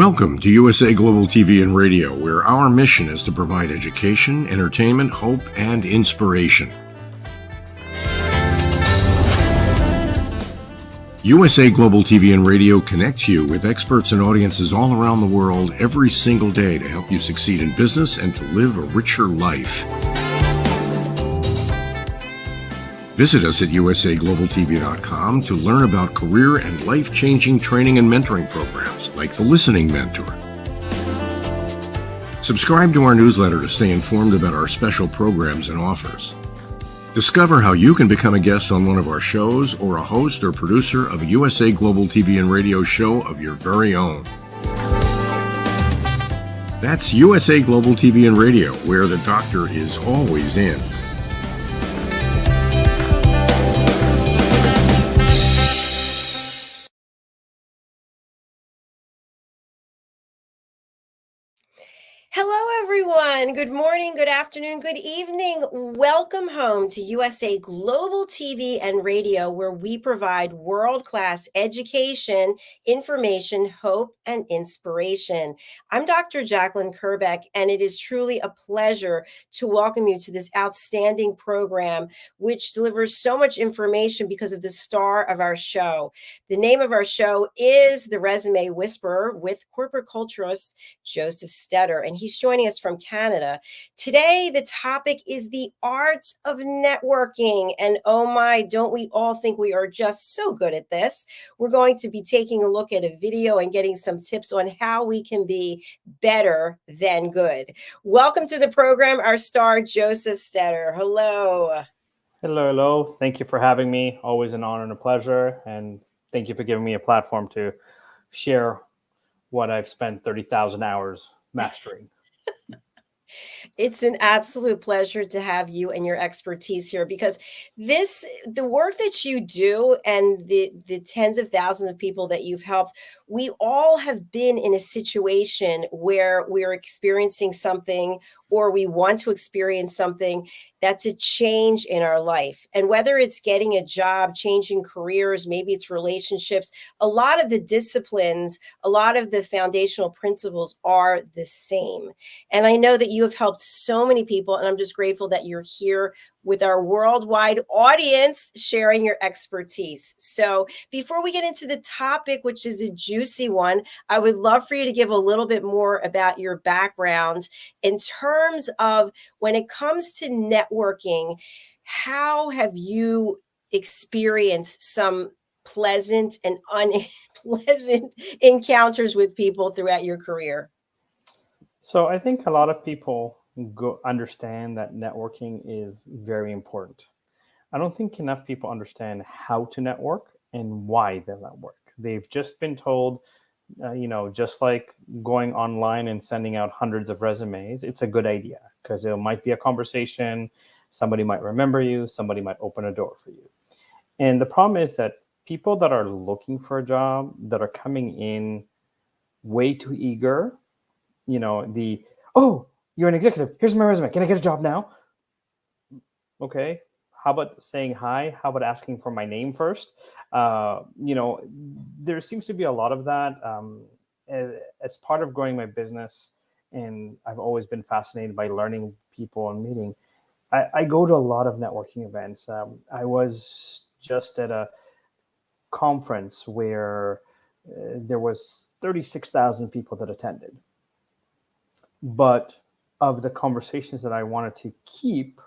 Welcome to USA Global TV and Radio, where our mission is to provide education, entertainment, hope, and inspiration. USA Global TV and Radio connects you with experts and audiences all around the world every single day to help you succeed in business and to live a richer life. Visit us at usaglobaltv.com to learn about career and life-changing training and mentoring programs like the Listening Mentor. Subscribe to our newsletter to stay informed about our special programs and offers. Discover how you can become a guest on one of our shows or a host or producer of a USA Global TV and Radio show of your very own. That's USA Global TV and Radio, where the doctor is always in. Hello, everyone. Good morning, good afternoon, good evening. Welcome home to USA Global TV and Radio, where we provide world-class education, information, hope, and inspiration. I'm Dr. Jacalyn Kerbeck, and it is truly a pleasure to welcome you to this outstanding program, which delivers so much information because of the star of our show. The name of our show is The Resume Whisperer with corporate culturist Josef Stetter, and he's joining us from Canada. Today, the topic is the art of networking. And oh my, don't we all think we are just so good at this? We're going to be taking a look at a video and getting some tips on how we can be better than good. Welcome to the program, our star, Josef Stetter. Hello. Hello. Thank you for having me. Always an honor and a pleasure. And thank you for giving me a platform to share what I've spent 30,000 hours mastering. It's an absolute pleasure to have you and your expertise here, because the work that you do and the tens of thousands of people that you've helped, we all have been in a situation where we're experiencing something or we want to experience something that's a change in our life. And whether it's getting a job, changing careers, maybe it's relationships, a lot of the disciplines, a lot of the foundational principles are the same. And I know that you have helped so many people, and I'm just grateful that you're here with our worldwide audience sharing your expertise. So before we get into the topic, which is a juicy one, I would love for you to give a little bit more about your background in terms of when it comes to networking. How have you experienced some pleasant and unpleasant encounters with people throughout your career? So I think a lot of people understand that networking is very important. I don't think enough people understand how to network and why they network. They've just been told, just like going online and sending out hundreds of resumes, it's a good idea because it might be a conversation. Somebody might remember you. Somebody might open a door for you. And the problem is that people that are looking for a job, that are coming in way too eager, you're an executive. Here's my resume. Can I get a job now? Okay. How about saying hi? How about asking for my name first? There seems to be a lot of that as part of growing my business. And I've always been fascinated by learning people and meeting. I go to a lot of networking events. I was just at a conference where there was 36,000 people that attended. But of the conversations that I wanted to keep,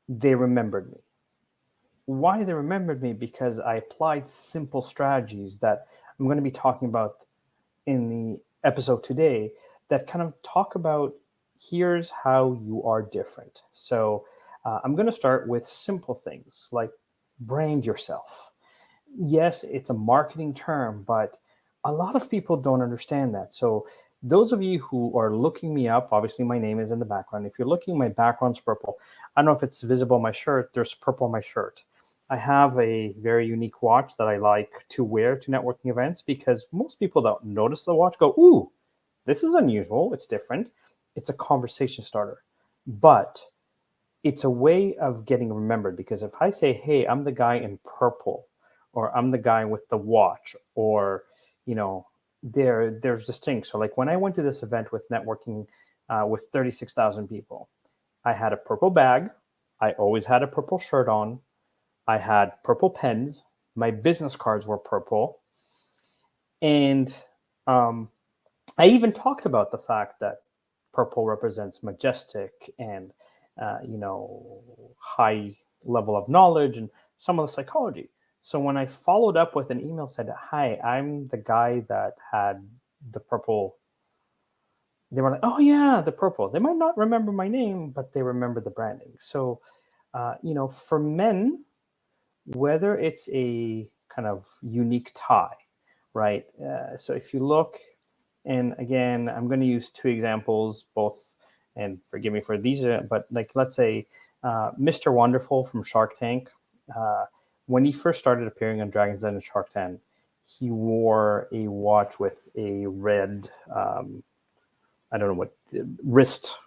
they remembered me. Why they remembered me? Because I applied simple strategies that I'm going to be talking about in the episode today that kind of talk about here's how you are different. So I'm going to start with simple things like brand yourself. Yes, it's a marketing term, but a lot of people don't understand that. So those of you who are looking me up, obviously my name is in the background. If you're looking, my background's purple. I don't know if it's visible on my shirt. There's purple on my shirt. I have a very unique watch that I like to wear to networking events because most people don't notice the watch, go, ooh, this is unusual. It's different. It's a conversation starter. But it's a way of getting remembered, because if I say, hey, I'm the guy in purple, or I'm the guy with the watch, or, there's distinct. So like when I went to this event with networking with 36,000 people, I had a purple bag. I always had a purple shirt on. I had purple pens. My business cards were purple. And I even talked about the fact that purple represents majestic and, high level of knowledge and some of the psychology. So when I followed up with an email said, "Hi, I'm the guy that had the purple," they were like, "Oh yeah, the purple." They might not remember my name, but they remember the branding. So, for men, whether it's a kind of unique tie, right? So if you look, and again, I'm going to use two examples, both, and forgive me for these, but like let's say Mr. Wonderful from Shark Tank, when he first started appearing on Dragon's Den and Shark Tank, he wore a watch with a red, I don't know what, wrist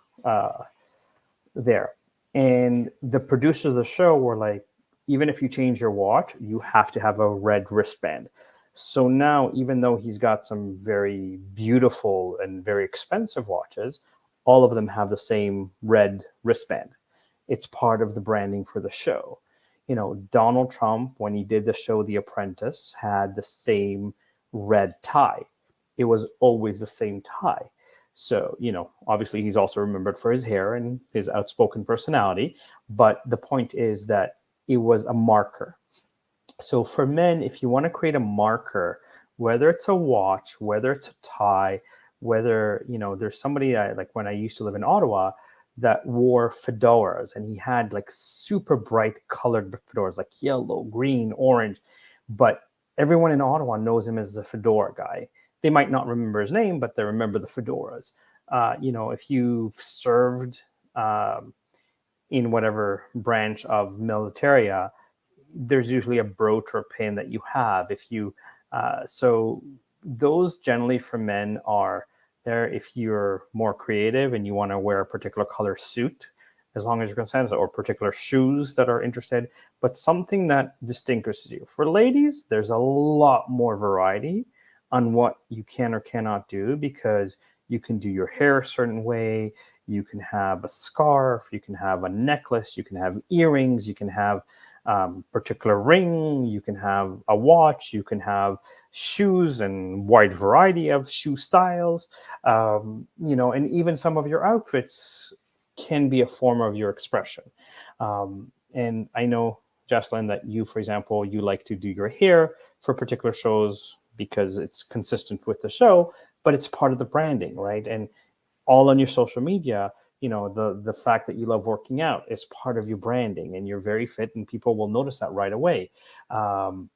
there. And the producers of the show were like, even if you change your watch, you have to have a red wristband. So now, even though he's got some very beautiful and very expensive watches, all of them have the same red wristband. It's part of the branding for the show. Donald Trump, when he did the show The Apprentice, had the same red tie. It was always the same tie. So, obviously he's also remembered for his hair and his outspoken personality. But the point is that it was a marker. So for men, if you want to create a marker, whether it's a watch, whether it's a tie, whether, there's somebody like when I used to live in Ottawa that wore fedoras, and he had like super bright colored fedoras, like yellow, green, orange. But everyone in Ottawa knows him as the fedora guy. They might not remember his name, but they remember the fedoras. If you've served in whatever branch of militaria, there's usually a brooch or pin that you have. So those generally for men are there if you're more creative and you want to wear a particular color suit, as long as you're consent, or particular shoes that are interested, but something that distinguishes you. For ladies, there's a lot more variety on what you can or cannot do, because you can do your hair a certain way, you can have a scarf, you can have a necklace, you can have earrings, you can have particular ring, you can have a watch, you can have shoes and wide variety of shoe styles, and even some of your outfits can be a form of your expression. And I know, Jacalyn, that you, for example, you like to do your hair for particular shows because it's consistent with the show, but it's part of the branding, right? And all on your social media, the fact that you love working out is part of your branding, and you're very fit, and people will notice that right away. The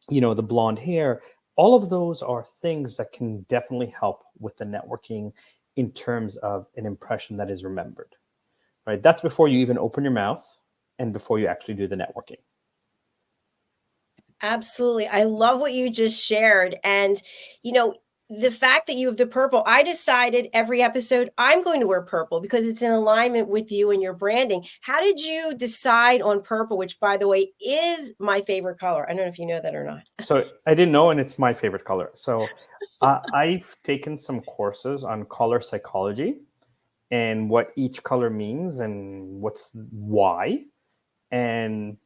blonde hair, all of those are things that can definitely help with the networking in terms of an impression that is remembered, right? That's before you even open your mouth and before you actually do the networking. Absolutely. I love what you just shared. And, the fact that you have the purple, I decided every episode I'm going to wear purple because it's in alignment with you and your branding. How did you decide on purple, which, by the way, is my favorite color? I don't know if you know that or not. So I didn't know, and it's my favorite color. So I've taken some courses on color psychology and what each color means and why. And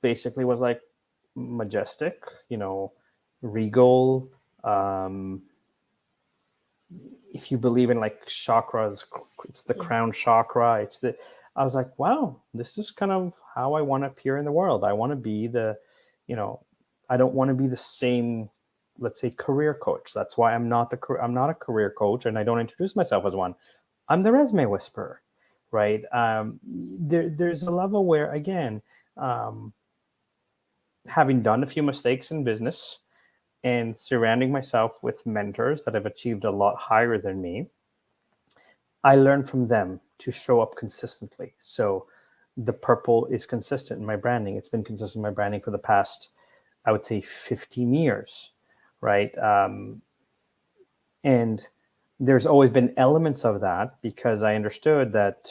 basically was like majestic, regal. If you believe in like chakras, it's the crown chakra. I was like, wow, this is kind of how I want to appear in the world. I want to be I don't want to be the same, let's say, career coach. That's why I'm not a career coach, and I don't introduce myself as one. I'm the resume whisperer, right? There's a level where, again, having done a few mistakes in business and surrounding myself with mentors that have achieved a lot higher than me, I learned from them to show up consistently. So the purple is consistent in my branding. It's been consistent in my branding for the past, I would say, 15 years, right? And there's always been elements of that because I understood that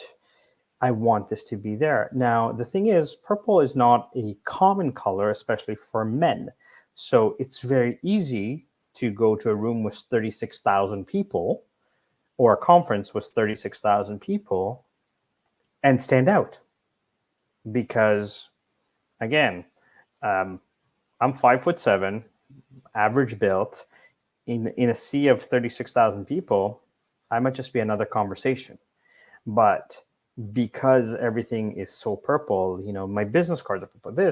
I want this to be there. Now, the thing is, purple is not a common color, especially for men. So it's very easy to go to a room with 36,000 people or a conference with 36,000 people and stand out. Because, again, I'm 5'7", average built. In a sea of 36,000 people, I might just be another conversation. But because everything is so purple, my business cards are purple.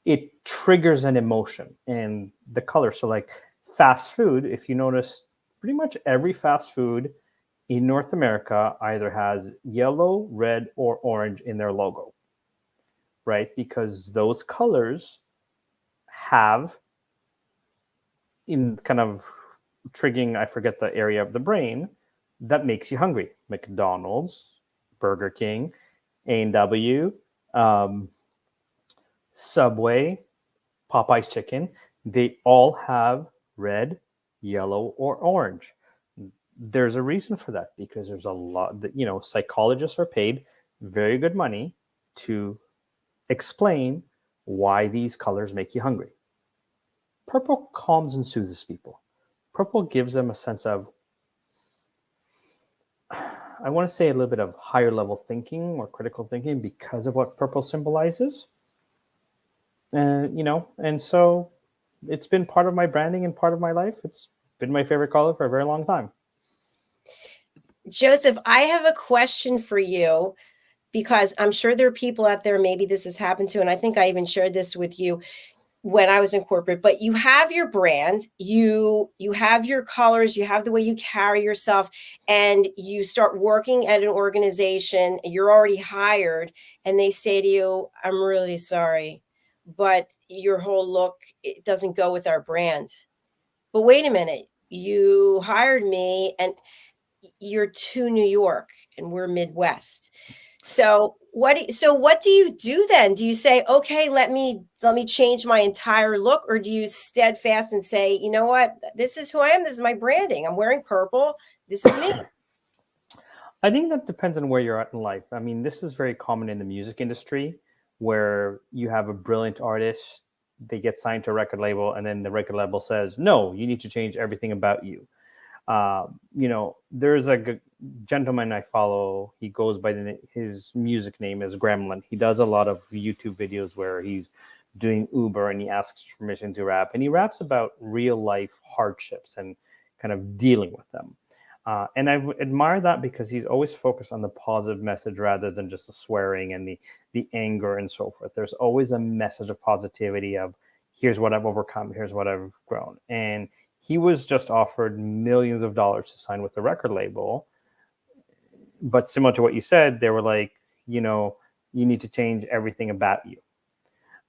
It triggers an emotion and the color. So like fast food, if you notice, pretty much every fast food in North America either has yellow, red, or orange in their logo, right? Because those colors have, in kind of triggering, I forget the area of the brain, that makes you hungry. McDonald's, Burger King, A&W, Subway, Popeye's Chicken, they all have red, yellow, or orange. There's a reason for that, because there's a lot that, psychologists are paid very good money to explain why these colors make you hungry. Purple calms and soothes people. Purple gives them a sense of, I want to say, a little bit of higher level thinking or critical thinking because of what purple symbolizes. And so it's been part of my branding and part of my life. It's been my favorite color for a very long time. Josef, I have a question for you, because I'm sure there are people out there, maybe this has happened to, and I think I even shared this with you when I was in corporate, but you have your brand, you have your colors, you have the way you carry yourself, and you start working at an organization, you're already hired, and they say to you, I'm really sorry, but your whole look, it doesn't go with our brand. But wait a minute, you hired me and you're to New York and we're Midwest. So what do you do then? Do you say, okay, let me change my entire look, or do you steadfast and say, you know what, this is who I am, this is my branding, I'm wearing purple, this is me? I think that depends on where you're at in life. I mean, this is very common in the music industry, where you have a brilliant artist, they get signed to a record label, and then the record label says, no, you need to change everything about you. There's a gentleman I follow. He goes by his music name is Gremlin. He does a lot of YouTube videos where he's doing Uber and he asks permission to rap. And he raps about real life hardships and kind of dealing with them. And I admire that because he's always focused on the positive message rather than just the swearing and the anger and so forth. There's always a message of positivity of, here's what I've overcome, here's what I've grown. And he was just offered millions of dollars to sign with the record label. But similar to what you said, they were like, you need to change everything about you.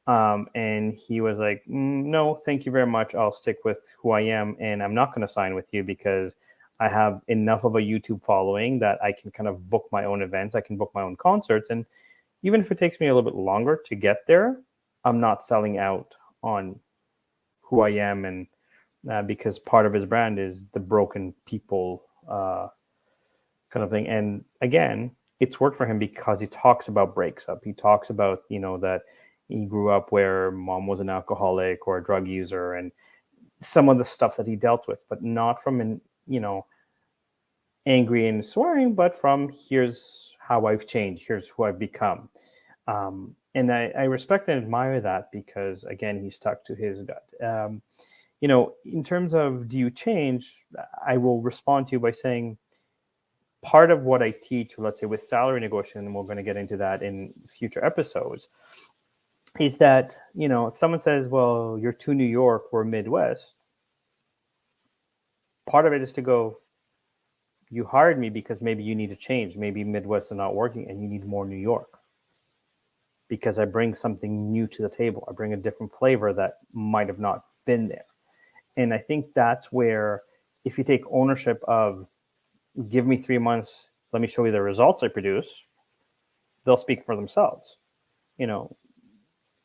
And he was like, no, thank you very much. I'll stick with who I am. And I'm not going to sign with you because I have enough of a YouTube following that I can kind of book my own events. I can book my own concerts. And even if it takes me a little bit longer to get there, I'm not selling out on who I am. And because part of his brand is the broken people kind of thing. And again, it's worked for him because he talks about breaks up. He talks about, that he grew up where mom was an alcoholic or a drug user and some of the stuff that he dealt with, but not from angry and swearing, but from, here's how I've changed, here's who I've become. And I respect and admire that because, again, he stuck to his gut. In terms of do you change, I will respond to you by saying part of what I teach, let's say with salary negotiation, and we're going to get into that in future episodes, is that, if someone says, well, you're to New York, we're Midwest, part of it is to go, you hired me because maybe you need to change. Maybe Midwest is not working and you need more New York. Because I bring something new to the table. I bring a different flavor that might have not been there. And I think that's where, if you take ownership of, give me 3 months, let me show you the results I produce, they'll speak for themselves.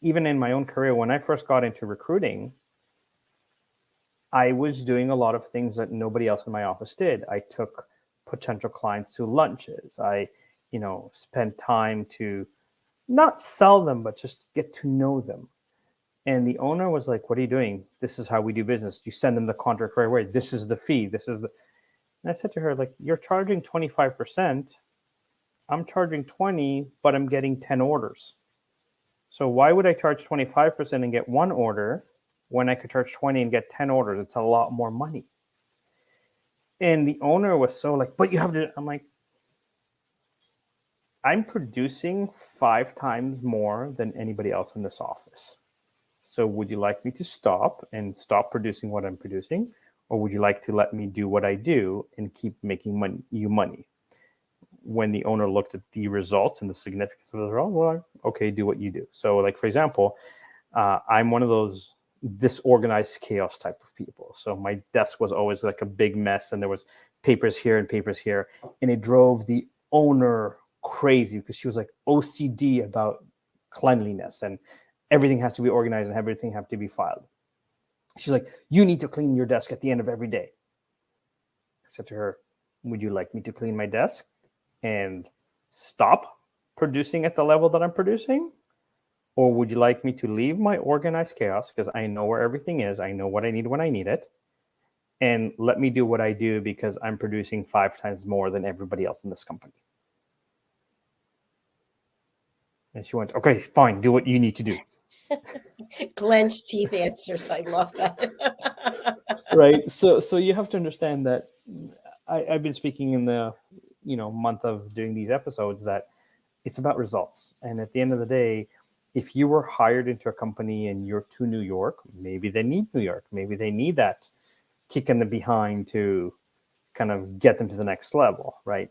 Even in my own career, when I first got into recruiting, I was doing a lot of things that nobody else in my office did. I took potential clients to lunches. I, spent time to not sell them, but just get to know them. And the owner was like, what are you doing? This is how we do business. You send them the contract right away. This is the fee. This is the... And I said to her, like, you're charging 25%. I'm charging 20, but I'm getting 10 orders. So why would I charge 25% and get one order when I could charge 20 and get 10 orders? It's a lot more money. And the owner was so like, but you have to... I'm like, I'm producing 5 times more than anybody else in this office. So would you like me to stop producing what I'm producing? Or would you like to let me do what I do and keep making money? When the owner looked at the results and the significance of the result, well, okay, do what you do. So like, for example, I'm one of those disorganized chaos type of people. So my desk was always like a big mess, and there was papers here and papers here. And it drove the owner crazy because she was like OCD about cleanliness, and everything has to be organized and everything has to be filed. She's like, you need to clean your desk at the end of every day. I said to her, would you like me to clean my desk and stop producing at the level that I'm producing? Or would you like me to leave my organized chaos, because I know where everything is, I know what I need when I need it, and let me do what I do because I'm producing 5 times more than everybody else in this company? And she went, okay, fine, do what you need to do. Clenched teeth answers. I love that. Right. So you have to understand that I've been speaking in the month of doing these episodes that it's about results. And at the end of the day, if you were hired into a company and you're to New York, maybe they need New York. Maybe they need that kick in the behind to kind of get them to the next level, right?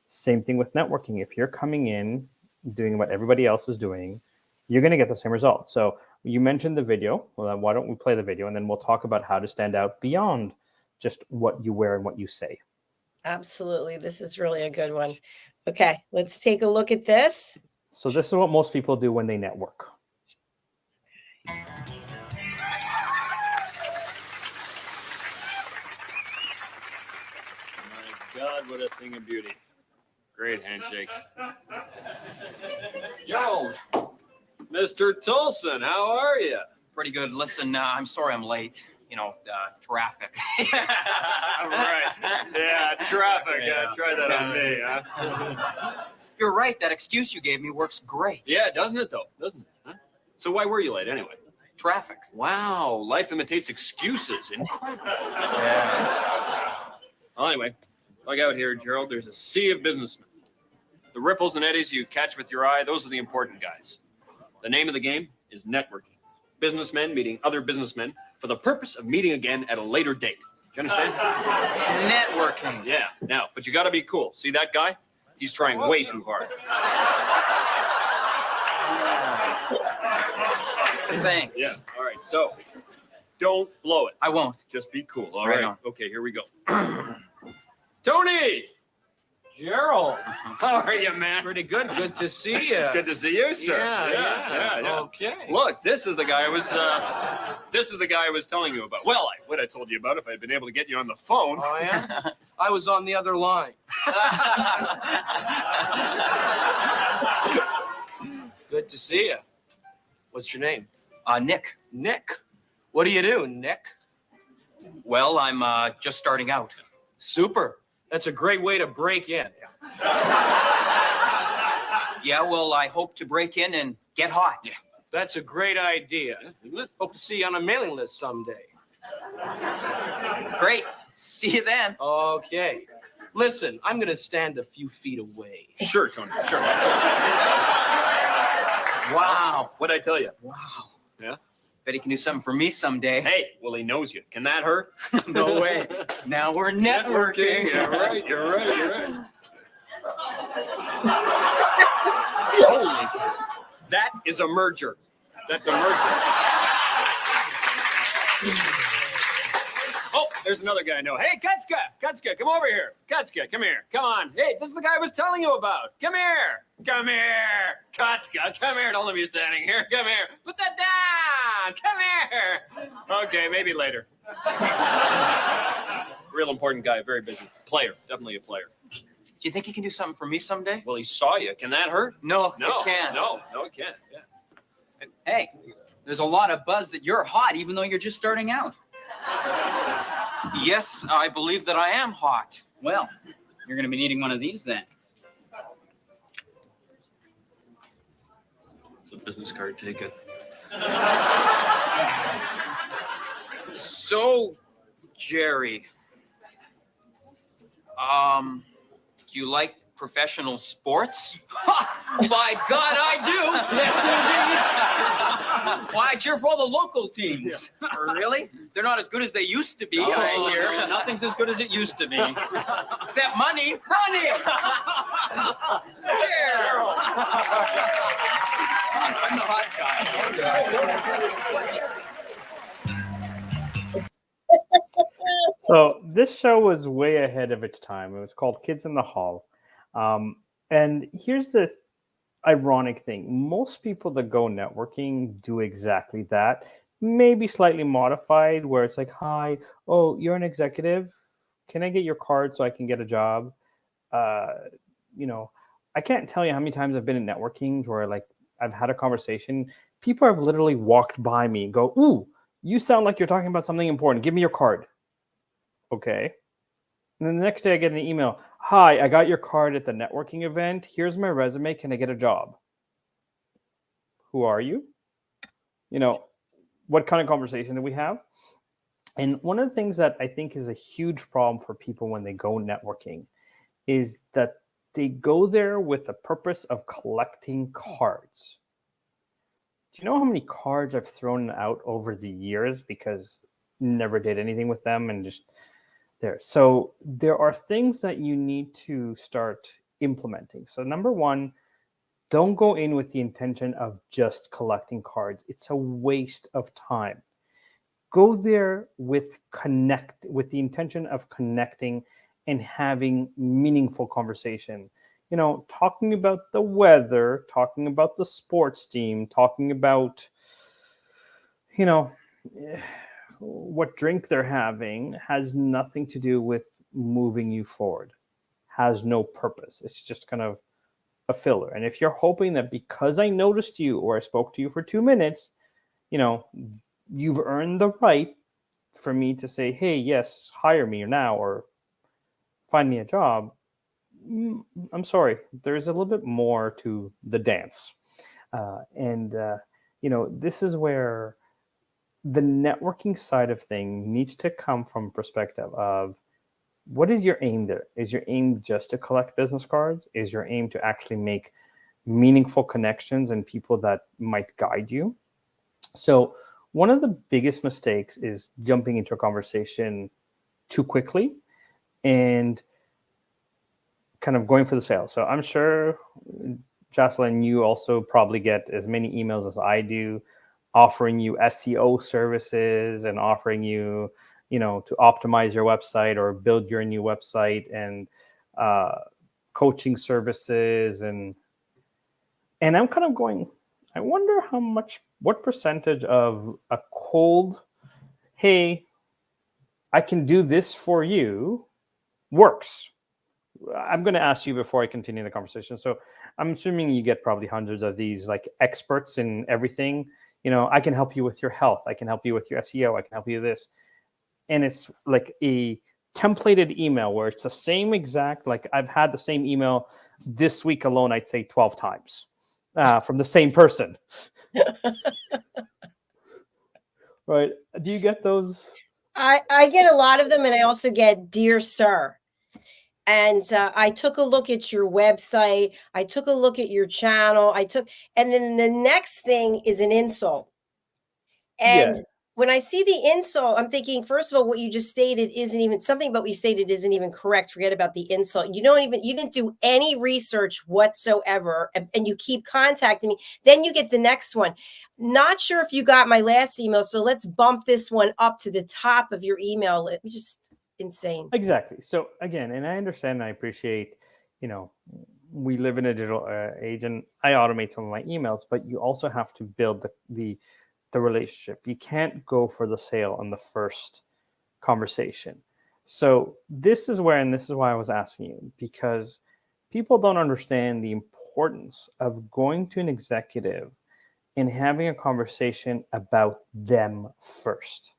Same thing with networking. If you're coming in doing what everybody else is doing, you're going to get the same result. So you mentioned the video. Well, why don't we play the video, and then we'll talk about how to stand out beyond just what you wear and what you say. Absolutely. This is really a good one. Okay, let's take a look at this. So this is what most people do when they network. My God, what a thing of beauty. Great handshake. Yo, Mr. Tolson, how are you? Pretty good. Listen, I'm sorry I'm late. Traffic. Right. Yeah, traffic. Yeah. Try that on me, huh? You're right. That excuse you gave me works great. Yeah, doesn't it, though? Doesn't it? Huh? So why were you late, anyway? Traffic. Wow, life imitates excuses. Incredible. Yeah. Well, anyway, look out here, Gerald. There's a sea of businessmen. The ripples and eddies you catch with your eye, those are the important guys. The name of the game is networking. Businessmen meeting other businessmen for the purpose of meeting again at a later date. Do you understand? Networking. Yeah. Now, but you got to be cool. See that guy? He's trying way too hard. Thanks. Yeah. All right. So, don't blow it. I won't. Just be cool. All Right right. on. Okay, here we go. Tony! Gerald, How are you, man? pretty good. Good to see you. Good to see you, sir. Yeah. Okay. Look, this is the guy I was telling you about. Well, I would have told you about if I'd been able to get you on the phone. Oh yeah. I was on the other line. Good to see you. What's your name? Nick. Nick. What do you do, Nick? Well, I'm just starting out. Super. That's a great way to break in. Yeah, well, I hope to break in and get hot. That's a great idea. Isn't it? Hope to see you on a mailing list someday. Great. See you then. Okay. Listen, I'm going to stand a few feet away. Sure, Tony. Sure. Wow. What'd I tell you? Wow. Yeah? Bet he can do something for me someday. Hey, well, he knows you. Can that hurt? No way. Now we're networking. Yeah, right. You're right. Holy cow. That is a merger. That's a merger. Oh, there's another guy I know. Hey, Kutska, come over here. Kutska, come here. Come on. Hey, this is the guy I was telling you about. Come here. Kutska, come here. Don't let me standing here. Come here. Put that down. Come here. Okay, maybe later. Real important guy, very busy. Player, definitely a player. Do you think he can do something for me someday? Well, he saw you. Can that hurt? No, No, it can't. No, it can't. Yeah. Hey, There's a lot of buzz that you're hot, even though you're just starting out. Yes, I believe that I am hot. Well, you're going to be needing one of these then. It's a business card. Take it. So, Jerry, do you like professional sports? By God, I do. Yes, indeed. Why, I cheer for all the local teams. Really? They're not as good as they used to be, Oh, I hear. no, nothing's as good as it used to be. Except money. Money! Gerald! I'm the hot guy. So this show was way ahead of its time. It was called Kids in the Hall. And here's the ironic thing. Most people that go networking do exactly that, maybe slightly modified, where it's like, hi, oh, you're an executive. Can I get your card so I can get a job? You know, I can't tell you how many times I've been in networking where like I've had a conversation. People have literally walked by me and go, ooh, you sound like you're talking about something important. Give me your card. Okay. And then the next day I get an email. Hi, I got your card at the networking event. Here's my resume. Can I get a job? Who are you? You know, what kind of conversation do we have? And one of the things that I think is a huge problem for people when they go networking is that they go there with the purpose of collecting cards. Do you know how many cards I've thrown out over the years because never did anything with them and just there? So there are things that you need to start implementing. So number one, don't go in with the intention of just collecting cards. It's a waste of time. Go there with the intention of connecting and having meaningful conversation. You know, talking about the weather, talking about the sports team, talking about, you know, what drink they're having has nothing to do with moving you forward, has no purpose. It's just kind of a filler. And if you're hoping that because I noticed you or I spoke to you for 2 minutes, you know, you've earned the right for me to say, hey, yes, hire me now or find me a job, I'm sorry, there's a little bit more to the dance. You know, this is where the networking side of thing needs to come from perspective of what is your aim there? Is your aim just to collect business cards? Is your aim to actually make meaningful connections and people that might guide you? So one of the biggest mistakes is jumping into a conversation too quickly and kind of going for the sale. So I'm sure, Jacalyn, you also probably get as many emails as I do, offering you SEO services and offering you, you know, to optimize your website or build your new website and coaching services. And I'm kind of going, I wonder what percentage of a cold, hey, I can do this for you, works. I'm going to ask you before I continue the conversation. So I'm assuming you get probably hundreds of these like experts in everything. You know, I can help you with your health. I can help you with your SEO. I can help you with this. And it's like a templated email where it's the same exact, like I've had the same email this week alone, I'd say 12 times from the same person. Right. Do you get those? I get a lot of them, and I also get Dear Sir. And I took a look at your website. I took a look at your channel. And then the next thing is an insult. And when I see the insult, I'm thinking, first of all, what you just stated isn't even something about what you stated isn't even correct. Forget about the insult. You didn't do any research whatsoever, and you keep contacting me. Then you get the next one. Not sure if you got my last email, so let's bump this one up to the top of your email. It's just insane. Exactly. So again, and I understand and I appreciate, you know, we live in a digital age and I automate some of my emails, but you also have to build the relationship. You can't go for the sale on the first conversation. So this is why I was asking you, because people don't understand the importance of going to an executive and having a conversation about them first,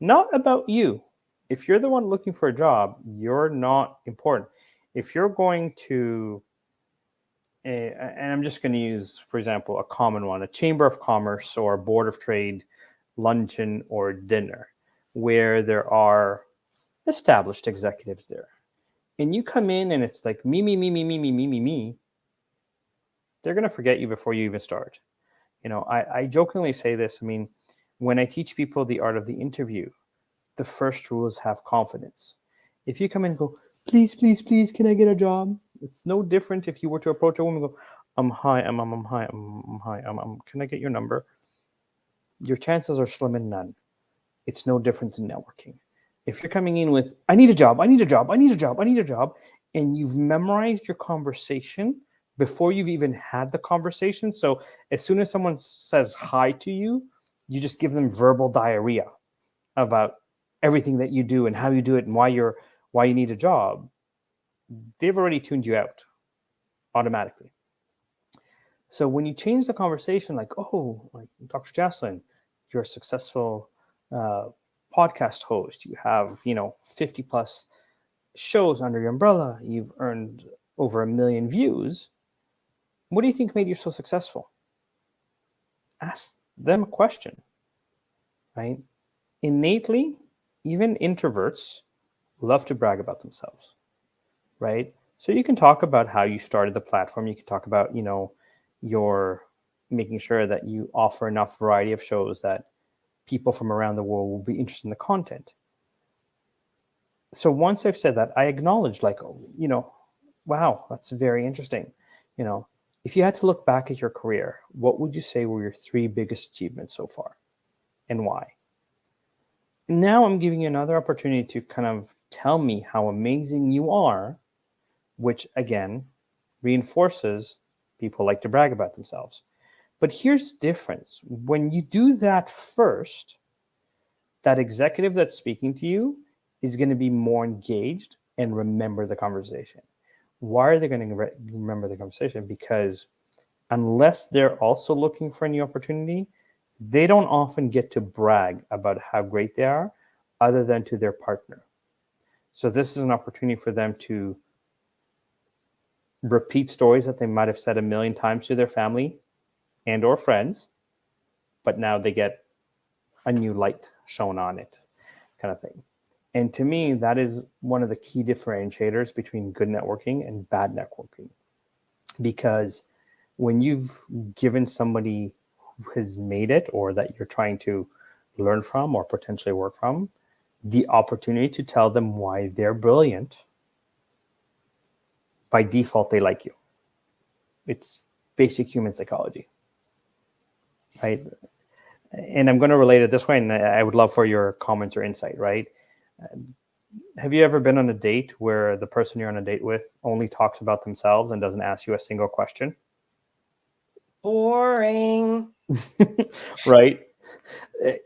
not about you. If you're the one looking for a job, you're not important. If you're going to, and I'm just going to use, for example, a common one, a chamber of commerce or a board of trade luncheon or dinner, where there are established executives there, and you come in and it's like me, me, me, me, me, me, me, me, me, they're going to forget you before you even start. I jokingly say this. I mean, when I teach people the art of the interview, the first rule is have confidence. If you come in and go, please, please, please, can I get a job? It's no different if you were to approach a woman and go, hi, can I get your number? Your chances are slim and none. It's no different than networking. If you're coming in with, I need a job, I need a job, I need a job, I need a job, and you've memorized your conversation before you've even had the conversation. So as soon as someone says hi to you, you just give them verbal diarrhea about everything that you do and how you do it and why you need a job. They've already tuned you out automatically. So when you change the conversation, like, oh, like Dr. Jacalyn, you're a successful podcast host. You have, 50 plus shows under your umbrella. You've earned over 1 million views. What do you think made you so successful? Ask them a question, right? Innately, even introverts love to brag about themselves, right? So you can talk about how you started the platform. You can talk about, your making sure that you offer enough variety of shows that people from around the world will be interested in the content. So once I've said that, I acknowledge, like, wow, that's very interesting. If you had to look back at your career, what would you say were your 3 biggest achievements so far and why? Now I'm giving you another opportunity to kind of tell me how amazing you are, which again reinforces people like to brag about themselves. But here's the difference. When you do that first, that executive that's speaking to you is going to be more engaged and remember the conversation. Why are they going to remember the conversation? Because unless they're also looking for a new opportunity, they don't often get to brag about how great they are other than to their partner. So this is an opportunity for them to repeat stories that they might have said 1 million times to their family and or friends, but now they get a new light shown on it, kind of thing. And to me, that is one of the key differentiators between good networking and bad networking. Because when you've given somebody who has made it or that you're trying to learn from or potentially work from the opportunity to tell them why they're brilliant, by default, they like you. It's basic human psychology, right? And I'm going to relate it this way, and I would love for your comments or insight, right? Have you ever been on a date where the person you're on a date with only talks about themselves and doesn't ask you a single question? Boring. Right?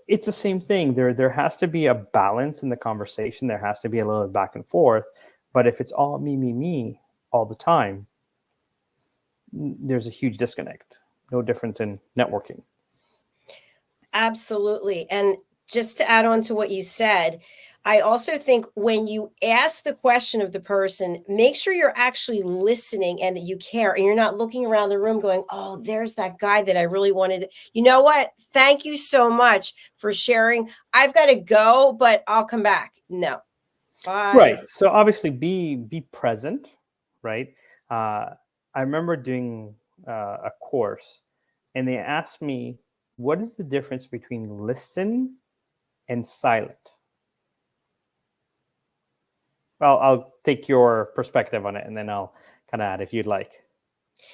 It's the same thing. There has to be a balance in the conversation. There has to be a little back and forth. But if it's all me, me, me all the time, there's a huge disconnect. No different than networking. Absolutely. And just to add on to what you said, I also think when you ask the question of the person, make sure you're actually listening and that you care and you're not looking around the room going, oh, there's that guy that I really wanted. You know what? Thank you so much for sharing. I've got to go, but I'll come back. No. Bye. Right. So obviously be present, right? I remember doing a course and they asked me, what is the difference between listen and silent? Well, I'll take your perspective on it and then I'll kind of add if you'd like.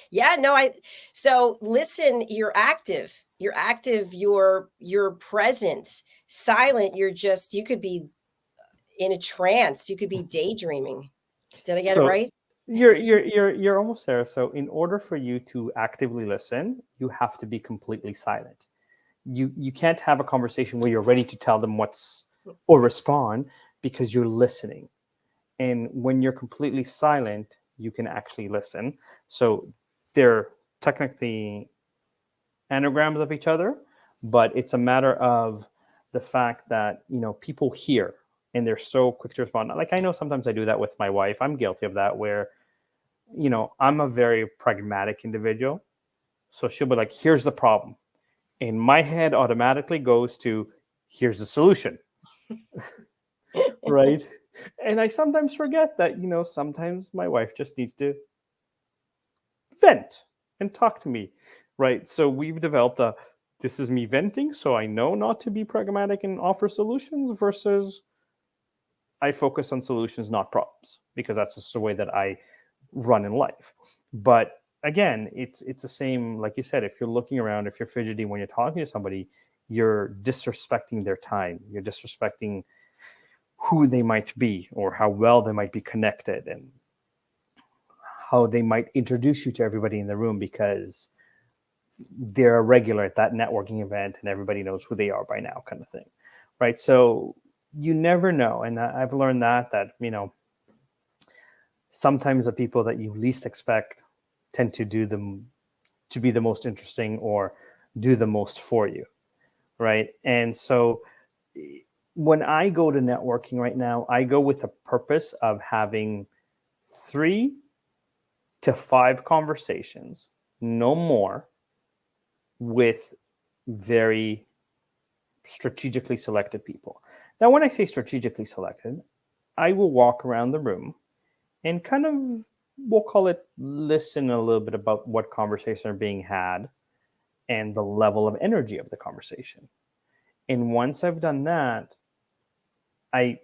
Yeah, no, so listen, you're active, you're present. Silent, you could be in a trance, you could be daydreaming. Did I get it right? You're almost there. So in order for you to actively listen, you have to be completely silent. You can't have a conversation where you're ready to tell them or respond because you're listening. And when you're completely silent, you can actually listen. So they're technically anagrams of each other, but it's a matter of the fact that, people hear and they're so quick to respond. Like, I know sometimes I do that with my wife. I'm guilty of that, where, I'm a very pragmatic individual. So she'll be like, here's the problem. And my head automatically goes to, here's the solution. Right. And I sometimes forget that, sometimes my wife just needs to vent and talk to me. Right. So we've developed this is me venting. So I know not to be pragmatic and offer solutions, versus I focus on solutions, not problems, because that's just the way that I run in life. But again, it's the same, like you said, if you're looking around, if you're fidgety when you're talking to somebody, you're disrespecting their time. You're disrespecting who they might be, or how well they might be connected, and how they might introduce you to everybody in the room because they're a regular at that networking event and everybody knows who they are by now, kind of thing. Right. So you never know. And I've learned that, sometimes the people that you least expect tend to be the most interesting, or do the most for you. Right. And so when I go to networking right now, I go with a purpose of having 3 to 5 conversations, no more, with very strategically selected people. Now, when I say strategically selected, I will walk around the room and kind of, we'll call it, listen a little bit about what conversations are being had and the level of energy of the conversation. And once I've done that, I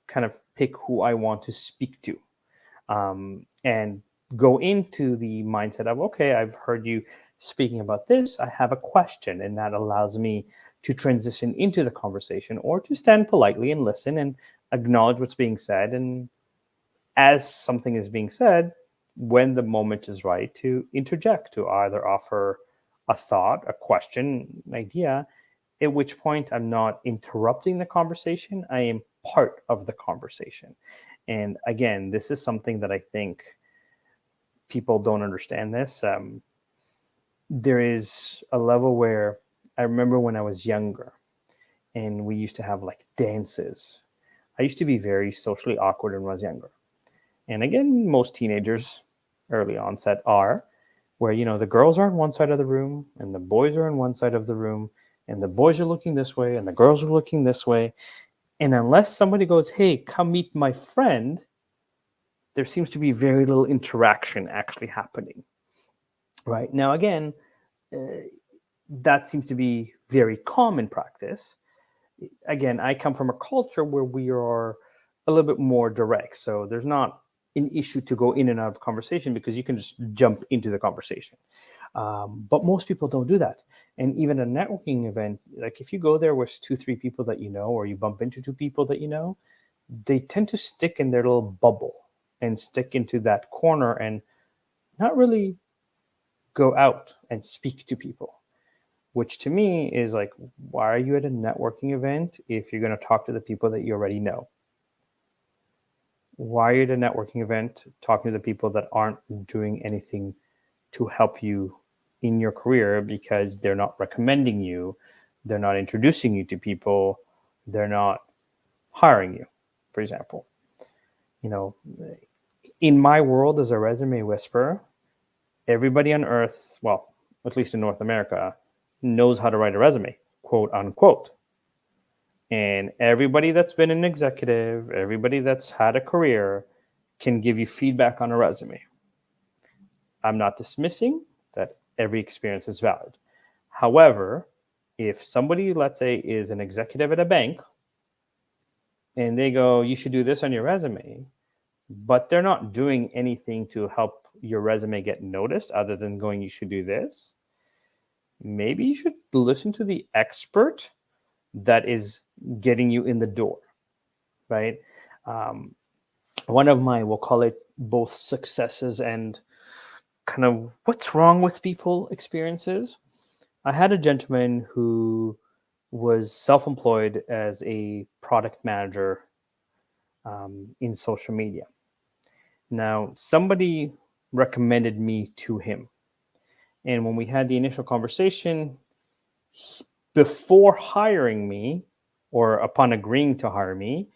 kind of pick who I want to speak to, and go into the mindset of, okay, I've heard you speaking about this. I have a question, and that allows me to transition into the conversation, or to stand politely and listen and acknowledge what's being said. And as something is being said, when the moment is right, to interject, to either offer a thought, a question, an idea, at which point I'm not interrupting the conversation. I am part of the conversation. And again, this is something that I think people don't understand this. There is a level where I remember when I was younger and we used to have like dances. I used to be very socially awkward when I was younger. And again, most teenagers early onset are, where, the girls are on one side of the room and the boys are on one side of the room, and the boys are looking this way and the girls are looking this way. And unless somebody goes, hey, come meet my friend, there seems to be very little interaction actually happening. Right. Now, again, that seems to be very common practice. Again, I come from a culture where we are a little bit more direct. So there's not an issue to go in and out of conversation, because you can just jump into the conversation. But most people don't do that. And even a networking event, like if you go there with 2-3 people that you know, or you bump into 2 people that you know, they tend to stick in their little bubble and stick into that corner and not really go out and speak to people, which to me is like, why are you at a networking event if you're going to talk to the people that you already know? Why are you at a networking event talking to the people that aren't doing anything to help you in your career, because they're not recommending you, they're not introducing you to people, they're not hiring you, for example? In my world as a resume whisperer, everybody on earth, well, at least in North America, knows how to write a resume, quote unquote. And everybody that's been an executive, everybody that's had a career, can give you feedback on a resume. I'm not dismissing that every experience is valid. However, if somebody, let's say, is an executive at a bank and they go, you should do this on your resume, but they're not doing anything to help your resume get noticed other than going, you should do this, maybe you should listen to the expert that is getting you in the door, right? One of my, we'll call it, both successes and kind of what's wrong with people experiences. I had a gentleman who was self-employed as a product manager in social media. Now, somebody recommended me to him. And when we had the initial conversation, before hiring me or upon agreeing to hire me,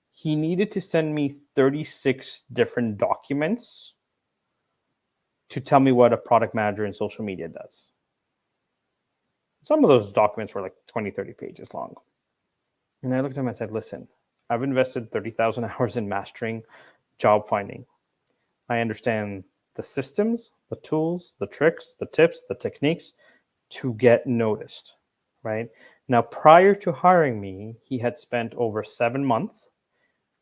he needed to send me 36 different documents to tell me what a product manager in social media does. Some of those documents were like 20, 30 pages long. And I looked at him and said, listen, I've invested 30,000 hours in mastering job finding. I understand the systems, the tools, the tricks, the tips, the techniques to get noticed, right? Now, prior to hiring me, he had spent over 7 months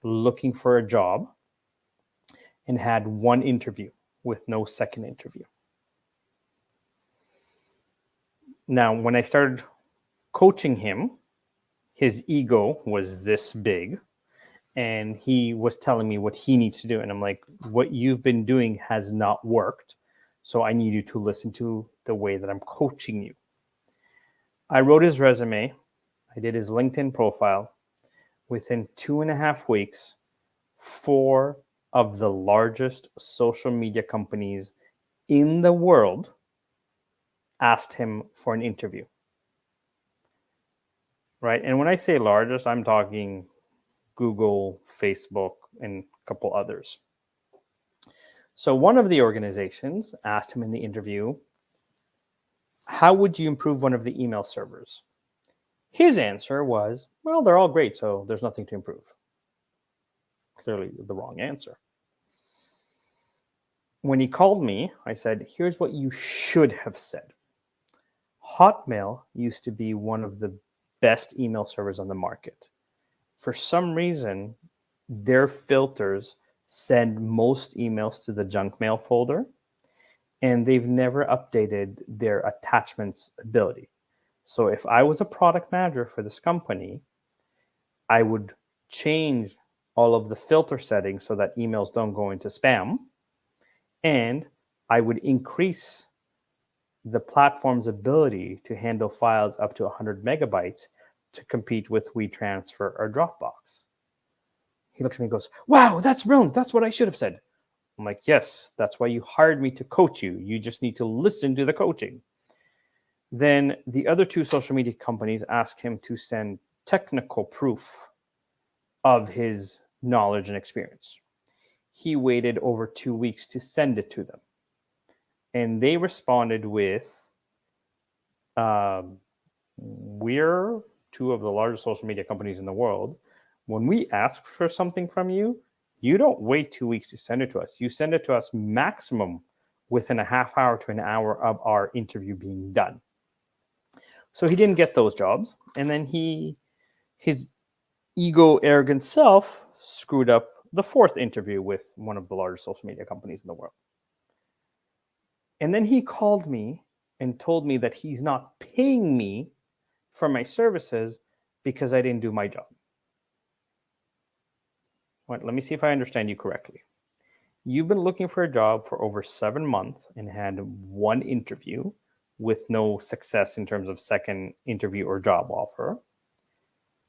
looking for a job and had one interview with no second interview. Now, when I started coaching him, his ego was this big, and he was telling me what he needs to do. And I'm like, what you've been doing has not worked. So I need you to listen to the way that I'm coaching you. I wrote his resume. I did his LinkedIn profile. Within 2.5 weeks, 4 of the largest social media companies in the world asked him for an interview. Right? And when I say largest, I'm talking Google, Facebook, and a couple others. So one of the organizations asked him in the interview, how would you improve one of the email servers? His answer was, well, they're all great, so there's nothing to improve. Clearly the wrong answer. When he called me, I said, here's what you should have said. Hotmail used to be one of the best email servers on the market. For some reason, their filters send most emails to the junk mail folder, and they've never updated their attachments ability. So if I was a product manager for this company, I would change all of the filter settings so that emails don't go into spam, and I would increase the platform's ability to handle files up to 100 megabytes to compete with WeTransfer or Dropbox. He looks at me and goes, wow, that's brilliant. That's what I should have said. I'm like, yes, that's why you hired me to coach you. You just need to listen to the coaching. Then the other 2 social media companies asked him to send technical proof of his knowledge and experience. He waited over 2 weeks to send it to them. And they responded with, we're 2 of the largest social media companies in the world. When we ask for something from you, you don't wait 2 weeks to send it to us. You send it to us maximum within a half hour to an hour of our interview being done. So he didn't get those jobs. And then his ego, arrogant self screwed up the 4th interview with one of the largest social media companies in the world. And then he called me and told me that he's not paying me for my services because I didn't do my job. Well, let me see if I understand you correctly. You've been looking for a job for over 7 months and had 1 interview with no success in terms of second interview or job offer.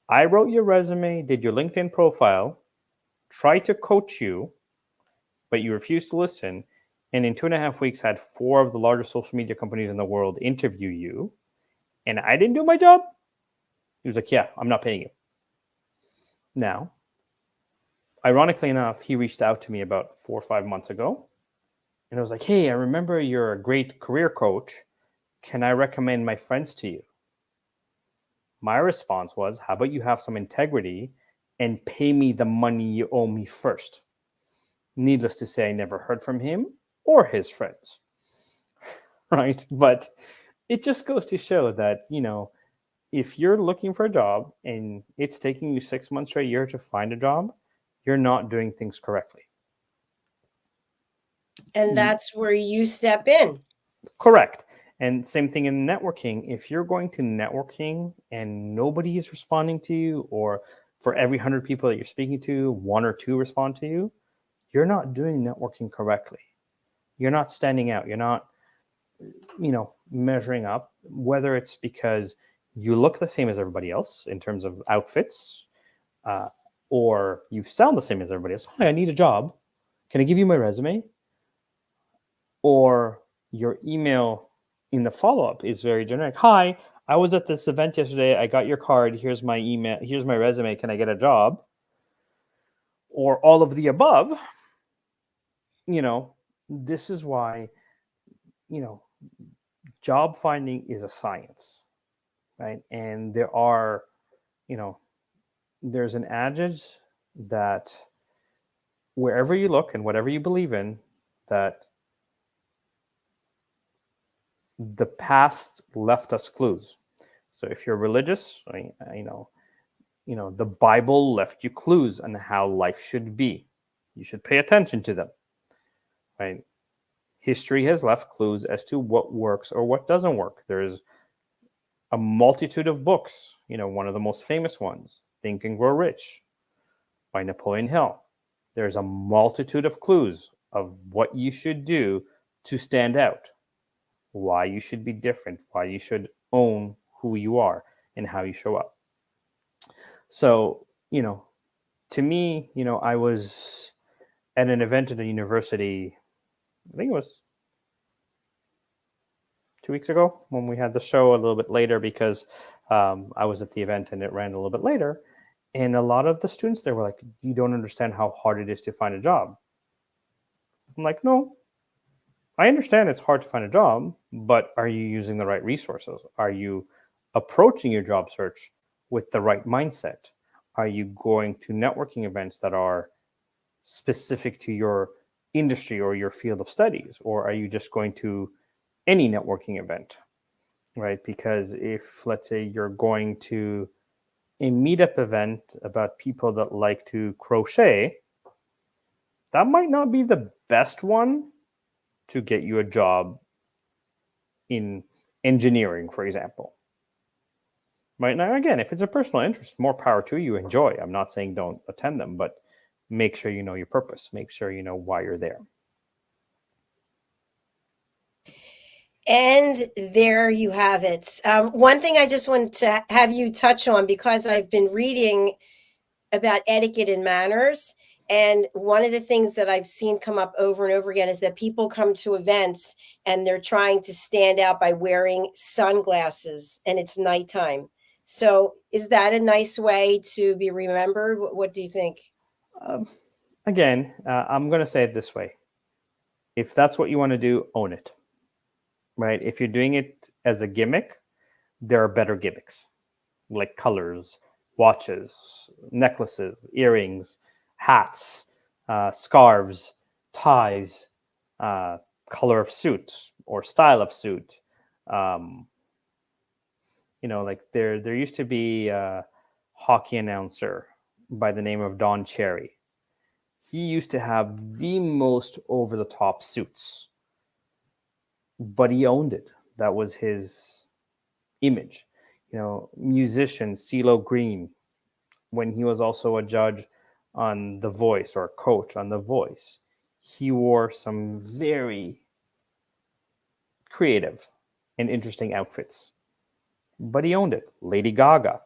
I wrote your resume, did your LinkedIn profile, tried to coach you, but you refused to listen. And in 2.5 weeks, had 4 of the largest social media companies in the world interview you. And I didn't do my job? He was like, yeah, I'm not paying you. Now, ironically enough, he reached out to me about 4 or 5 months ago. And I was like, hey, I remember you're a great career coach. Can I recommend my friends to you? My response was, how about you have some integrity and pay me the money you owe me first? Needless to say, I never heard from him or his friends, right? But it just goes to show that, if you're looking for a job and it's taking you 6 months or a year to find a job, you're not doing things correctly. And that's where you step in. Correct. And same thing in networking. If you're going to networking and nobody is responding to you, or for every 100 people that you're speaking to, 1 or 2 respond to you, you're not doing networking correctly. You're not standing out. You're not, measuring up, whether it's because you look the same as everybody else in terms of outfits, or you sound the same as everybody else. Hi, I need a job. Can I give you my resume? Or your email in the follow-up is very generic. Hi, I was at this event yesterday. I got your card. Here's my email. Here's my resume. Can I get a job? Or all of the above. This is why, job finding is a science, right? And there's an adage that wherever you look and whatever you believe in, that the past left us clues. So if you're religious, the Bible left you clues on how life should be. You should pay attention to them, right? History has left clues as to what works or what doesn't work. There's a multitude of books. One of the most famous ones, Think and Grow Rich by Napoleon Hill. There's a multitude of clues of what you should do to stand out, why you should be different, why you should own who you are and how you show up. So, to me, I was at an event at a university, I think it was 2 weeks ago when we had the show a little bit later because I was at the event and it ran a little bit later. And a lot of the students there were like, you don't understand how hard it is to find a job. I'm like, no, I understand it's hard to find a job, but are you using the right resources? Are you approaching your job search with the right mindset? Are you going to networking events that are specific to your industry or your field of studies? Or are you just going to any networking event, right? Because if, let's say, you're going to a meetup event about people that like to crochet, that might not be the best one to get you a job in engineering, for example. Right now, again, if it's a personal interest, more power to you. Enjoy. I'm not saying don't attend them, but make sure you know your purpose. Make sure you know why you're there. And there you have it. One thing I just wanted to have you touch on, because I've been reading about etiquette and manners. And one of the things that I've seen come up over and over again is that people come to events and they're trying to stand out by wearing sunglasses and it's nighttime. So is that a nice way to be remembered? What do you think? Again, I'm going to say it this way. If that's what you want to do, own it. Right? If you're doing it as a gimmick, there are better gimmicks like colors, watches, necklaces, earrings, hats, scarves, ties, color of suit or style of suit. Like there used to be a hockey announcer by the name of Don Cherry. He used to have the most over-the-top suits, but he owned it. That was his image. Musician CeeLo Green, when he was also a judge on The Voice or a coach on The Voice, he wore some very creative and interesting outfits, but he owned it. Lady Gaga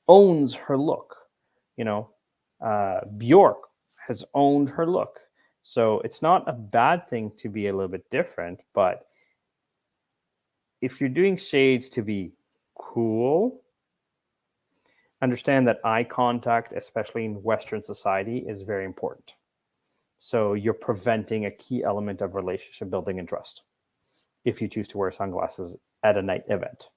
owns her look. Bjork has owned her look. So it's not a bad thing to be a little bit different, but if you're doing shades to be cool, understand that eye contact, especially in Western society, is very important. So you're preventing a key element of relationship building and trust if you choose to wear sunglasses at a night event.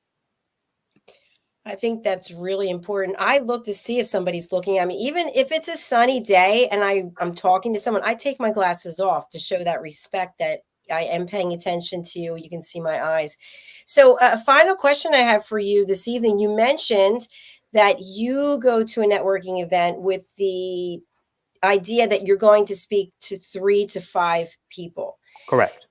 I think that's really important. I look to see if somebody's looking at me, even if it's a sunny day and I'm talking to someone, I take my glasses off to show that respect that I am paying attention to you. You can see my eyes. So a final question I have for you this evening. You mentioned that you go to a networking event with the idea that you're going to speak to 3 to 5 people. Correct.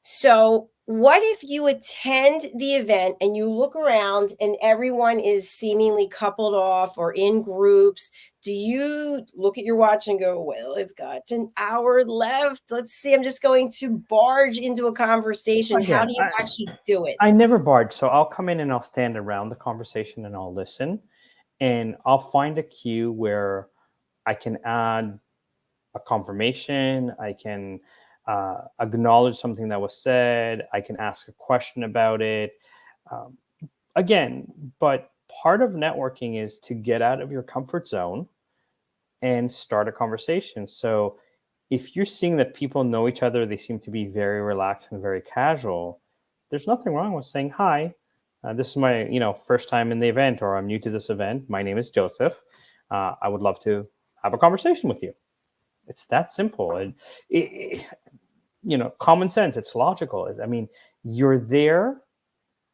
So what if you attend the event and you look around and everyone is seemingly coupled off or in groups? Do you look at your watch and go, well, I've got an hour left. Let's see. I'm just going to barge into a conversation. Again, how do you actually do it? I never barge. So I'll come in and I'll stand around the conversation and I'll listen. And I'll find a cue where I can add a confirmation. I can acknowledge something that was said. I can ask a question about it. Um, Again, but part of networking is to get out of your comfort zone and start a conversation. So if you're seeing that people know each other, they seem to be very relaxed and very casual, there's nothing wrong with saying, hi, this is my first time in the event, or I'm new to this event. My name is Joseph. I would love to have a conversation with you. It's that simple. And common sense, it's logical. I mean, you're there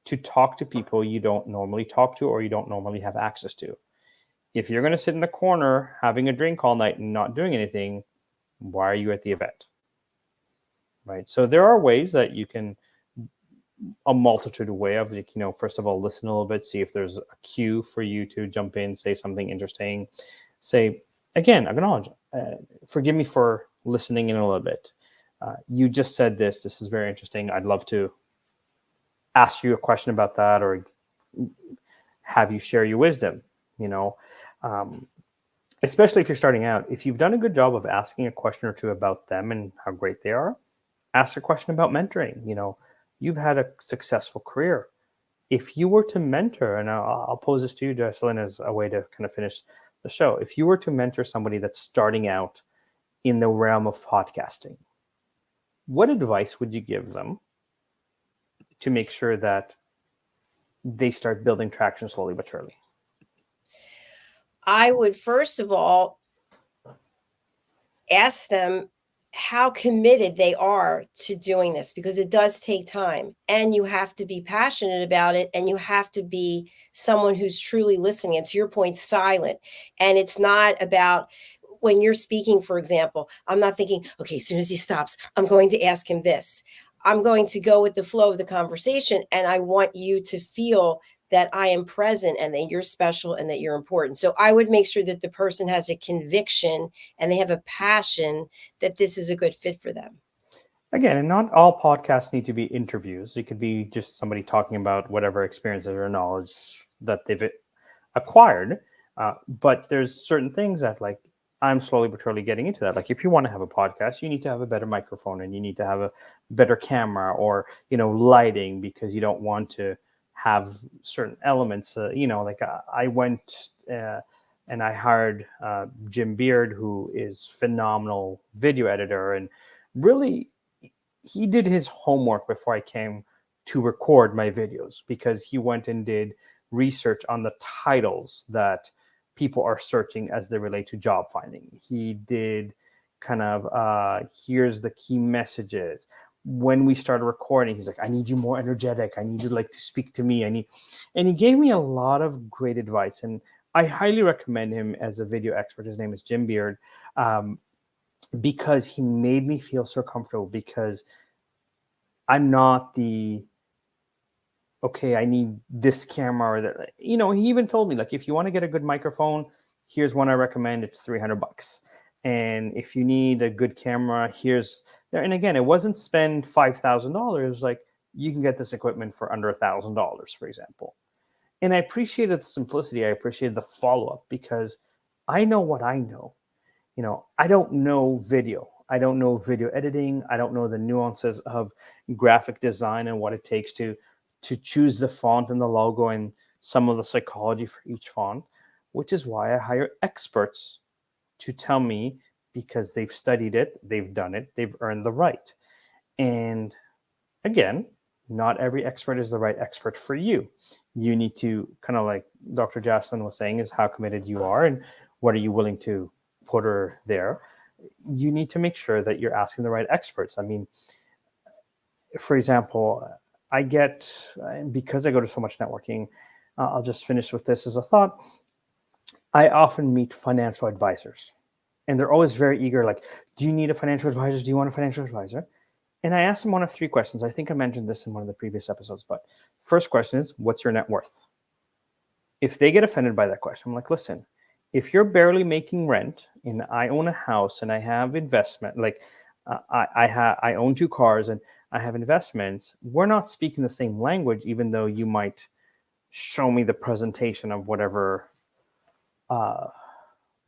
to talk to people you don't normally talk to or you don't normally have access to. If you're going to sit in the corner having a drink all night and not doing anything, why are you at the event? Right? So there are ways that you can, a multitude of ways of, first of all, listen a little bit, see if there's a cue for you to jump in, say something interesting, say, again, acknowledge, forgive me for listening in a little bit. You just said this is very interesting. I'd love to ask you a question about that, or have you share your wisdom, especially if you're starting out. If you've done a good job of asking a question or two about them and how great they are, ask a question about mentoring. You've had a successful career. If you were to mentor, and I'll pose this to you, Jacalyn, as a way to kind of finish the show. If you were to mentor somebody that's starting out in the realm of podcasting, what advice would you give them to make sure that they start building traction slowly but surely? I would first of all ask them how committed they are to doing this, because it does take time and you have to be passionate about it, and you have to be someone who's truly listening and, to your point, silent. And it's not about, when you're speaking, for example, I'm not thinking, okay, as soon as he stops, I'm going to ask him this. I'm going to go with the flow of the conversation, and I want you to feel that I am present and that you're special and that you're important. So I would make sure that the person has a conviction and they have a passion that this is a good fit for them. Again, and not all podcasts need to be interviews. It could be just somebody talking about whatever experiences or knowledge that they've acquired. But there's certain things that, like, I'm slowly but surely getting into that. Like, if you want to have a podcast, you need to have a better microphone, and you need to have a better camera, or, lighting, because you don't want to have certain elements. Like I went and I hired Jim Beard, who is phenomenal video editor, and really he did his homework before I came to record my videos, because he went and did research on the titles that people are searching as they relate to job finding. He did kind of here's the key messages. When we started recording, he's like, I need you more energetic. I need you to speak to me. And he gave me a lot of great advice. And I highly recommend him as a video expert. His name is Jim Beard, because he made me feel so comfortable, because I'm not the, okay, I need this camera, or that, he even told me, like, if you want to get a good microphone, here's one I recommend. It's $300. And if you need a good camera, here's there. And again, it wasn't spend $5,000. Like, you can get this equipment for under $1,000, for example. And I appreciated the simplicity. I appreciated the follow-up, because I know what I know. I don't know video. I don't know video editing. I don't know the nuances of graphic design and what it takes to choose the font and the logo and some of the psychology for each font, which is why I hire experts to tell me, because they've studied it, they've done it, they've earned the right. And again, not every expert is the right expert for you. You need to, kind of like Dr. Jacalyn was saying, is how committed you are and what are you willing to put her there. You need to make sure that you're asking the right experts. I mean, for example, I get, because I go to so much networking, I'll just finish with this as a thought. I often meet financial advisors, and they're always very eager. Like, do you need a financial advisor? Do you want a financial advisor? And I ask them one of three questions. I think I mentioned this in one of the previous episodes, but first question is, what's your net worth? If they get offended by that question, I'm like, listen, if you're barely making rent and I own a house and I have investment, like I own 2 cars and I have investments, we're not speaking the same language, even though you might show me the presentation of whatever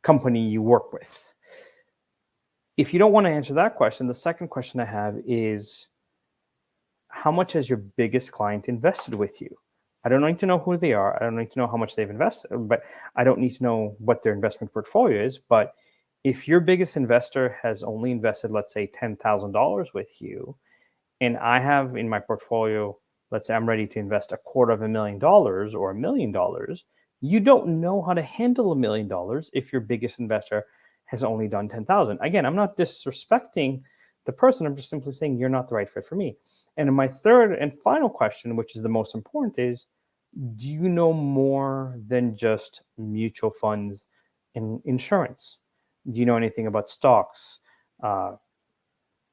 company you work with. If you don't want to answer that question, the second question I have is, how much has your biggest client invested with you? I don't need to know who they are. I don't need to know how much they've invested, but I don't need to know what their investment portfolio is. But if your biggest investor has only invested, let's say, $10,000 with you, and I have in my portfolio, let's say I'm ready to invest $250,000 or $1 million, you don't know how to handle $1 million if your biggest investor has only done 10,000. Again, I'm not disrespecting the person. I'm just simply saying you're not the right fit for me. And my third and final question, which is the most important, is, do you know more than just mutual funds and insurance? Do you know anything about stocks,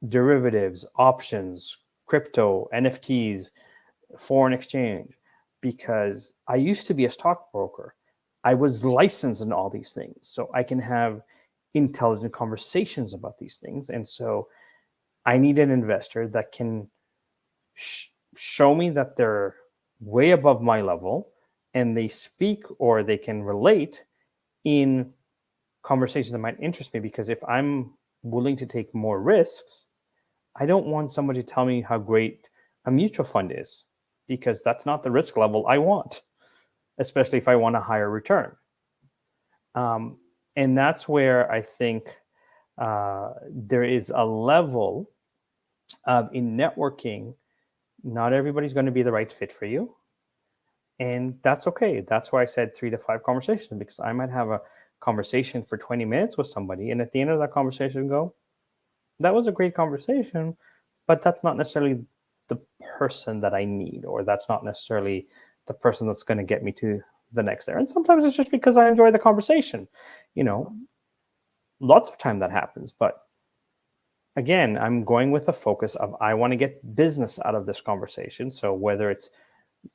derivatives, options, crypto, NFTs, foreign exchange? Because I used to be a stockbroker. I was licensed in all these things, so I can have intelligent conversations about these things. And so I need an investor that can show me that they're way above my level and they speak or they can relate in conversations that might interest me. Because if I'm willing to take more risks, I don't want somebody to tell me how great a mutual fund is, because that's not the risk level I want, especially if I want a higher return. And that's where I think there is a level of, in networking, not everybody's going to be the right fit for you. And that's okay. That's why I said 3 to 5 conversations, because I might have a conversation for 20 minutes with somebody, and at the end of that conversation go, that was a great conversation, but that's not necessarily the person that I need, or that's not necessarily the person that's going to get me to the next there. And sometimes it's just because I enjoy the conversation. Lots of time that happens. But again, I'm going with the focus of, I want to get business out of this conversation. So whether it's,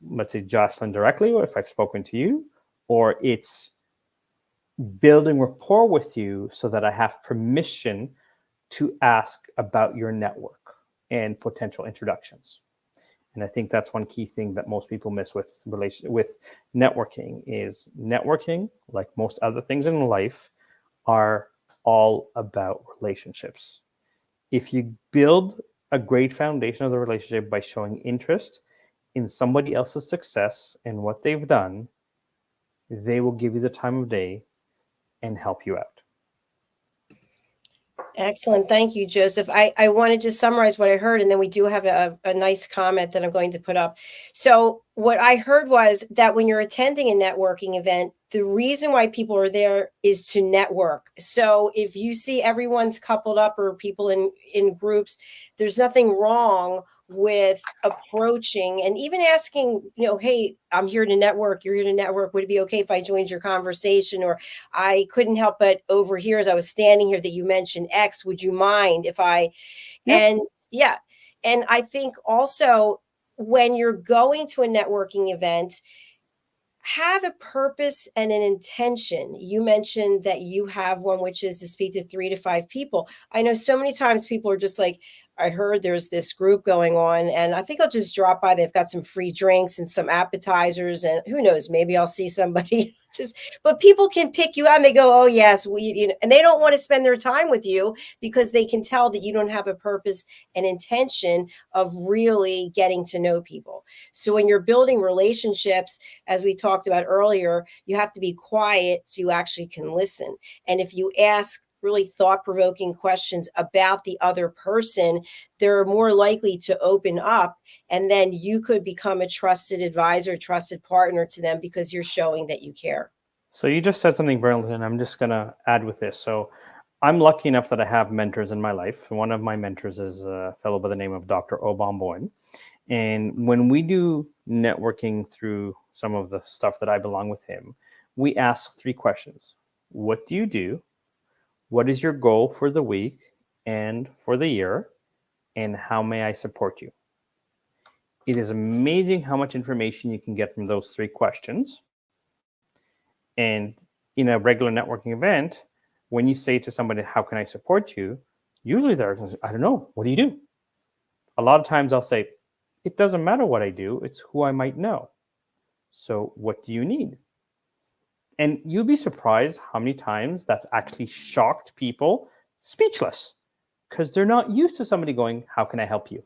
let's say, Jacalyn directly, or if I've spoken to you, or it's building rapport with you so that I have permission to ask about your network and potential introductions. And I think that's one key thing that most people miss with networking, is networking, like most other things in life, are all about relationships. If you build a great foundation of the relationship by showing interest in somebody else's success and what they've done, they will give you the time of day and help you out. Excellent. Thank you, Joseph. I want to just summarize what I heard, and then we do have a nice comment that I'm going to put up. So what I heard was that when you're attending a networking event, the reason why people are there is to network. So if you see everyone's coupled up or people in groups, there's nothing wrong with approaching and even asking, hey, I'm here to network. You're here to network. Would it be okay if I joined your conversation? Or I couldn't help but overhear as I was standing here that you mentioned X. Would you mind if I, and yeah. And I think also when you're going to a networking event, have a purpose and an intention. You mentioned that you have one, which is to speak to 3 to 5 people. I know so many times people are just like, I heard there's this group going on, and I think I'll just drop by. They've got some free drinks and some appetizers, and who knows, maybe I'll see somebody but people can pick you out and they go, oh yes, and they don't want to spend their time with you because they can tell that you don't have a purpose and intention of really getting to know people. So when you're building relationships, as we talked about earlier, you have to be quiet so you actually can listen. And if you ask really thought-provoking questions about the other person, they're more likely to open up, and then you could become a trusted advisor, trusted partner to them because you're showing that you care. So you just said something brilliant, and I'm just going to add with this. So I'm lucky enough that I have mentors in my life. One of my mentors is a fellow by the name of Dr. Obamboin. And when we do networking through some of the stuff that I belong with him, we ask 3 questions. What do you do? What is your goal for the week and for the year? And how may I support you? It is amazing how much information you can get from those 3 questions. And in a regular networking event, when you say to somebody, how can I support you? Usually they're, I don't know, what do you do? A lot of times I'll say, it doesn't matter what I do, it's who I might know. So what do you need? And you'll be surprised how many times that's actually shocked people speechless. because they're not used to somebody going, how can I help you?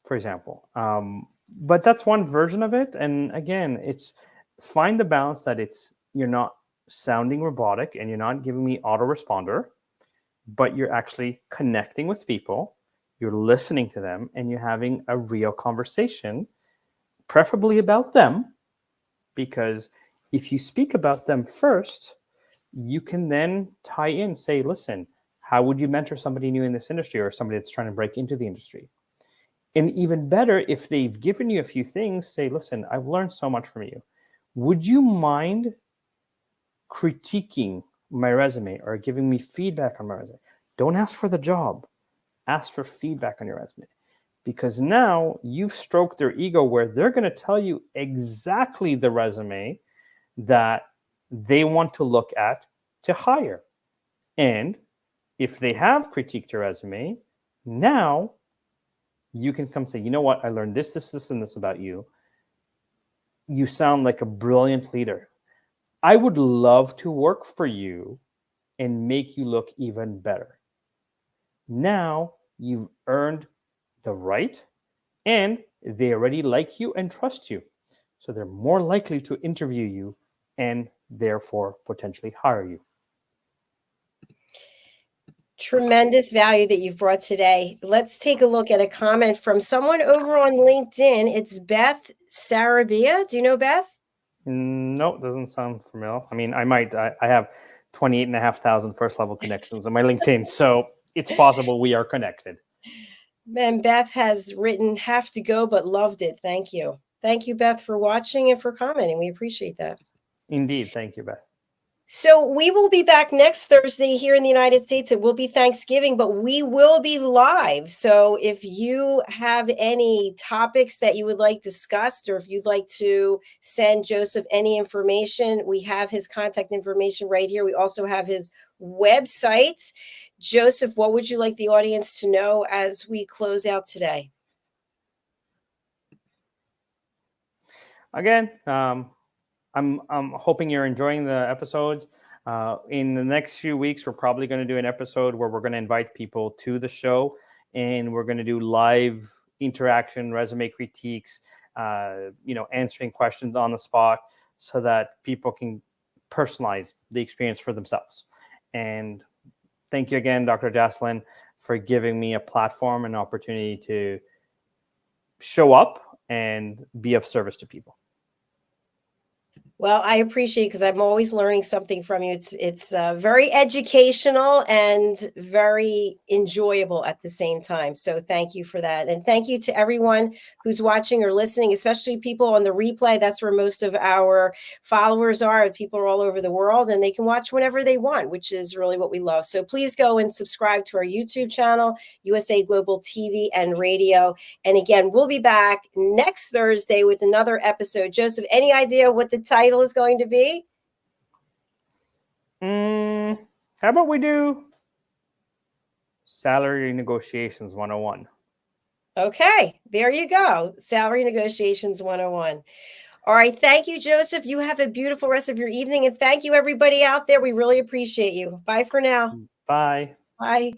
For example. But that's one version of it. And again, it's find the balance that you're not sounding robotic and you're not giving me autoresponder, but you're actually connecting with people, you're listening to them, and you're having a real conversation, preferably about them, because if you speak about them first, you can then tie in, say, listen, how would you mentor somebody new in this industry or somebody that's trying to break into the industry? And even better, if they've given you a few things, say, listen, I've learned so much from you. Would you mind critiquing my resume or giving me feedback on my resume? Don't ask for the job. Ask for feedback on your resume. Because now you've stroked their ego where they're going to tell you exactly the resume that they want to look at to hire. And if they have critiqued your resume, now you can come say, you know what, I learned this, this, this, and this about you. You sound like a brilliant leader. I would love to work for you and make you look even better. Now you've earned the right, and they already like you and trust you. So they're more likely to interview you and therefore potentially hire you. Tremendous value that you've brought today. Let's take a look at a comment from someone over on LinkedIn. It's Beth Sarabia. Do you know Beth? No, doesn't sound familiar. I mean, I have 28,500 first level connections on my LinkedIn, so it's possible we are connected. And Beth has written, have to go, but loved it. Thank you. Thank you, Beth, for watching and for commenting. We appreciate that. Indeed. Thank you, Beth. So we will be back next Thursday here in the United States. It will be Thanksgiving, but we will be live. So if you have any topics that you would like discussed, or if you'd like to send Joseph any information, we have his contact information right here. We also have his website. Joseph, what would you like the audience to know as we close out today? Again, I'm hoping you're enjoying the episodes. In the next few weeks, we're probably going to do an episode where we're going to invite people to the show, and we're going to do live interaction, resume critiques, answering questions on the spot, so that people can personalize the experience for themselves. And thank you again, Dr. Jacalyn, for giving me a platform and opportunity to show up and be of service to people. Well, I appreciate, because I'm always learning something from you. It's very educational and very enjoyable at the same time. So thank you for that. And thank you to everyone who's watching or listening, especially people on the replay. That's where most of our followers are. People are all over the world, and they can watch whenever they want, which is really what we love. So please go and subscribe to our YouTube channel, USA Global TV and Radio. And again, we'll be back next Thursday with another episode. Joseph, any idea what the title is going to be? How about we do Salary Negotiations 101? Okay, there you go. Salary Negotiations 101. All right. Thank you, Joseph. You have a beautiful rest of your evening. And thank you, everybody out there. We really appreciate you. Bye for now. Bye. Bye.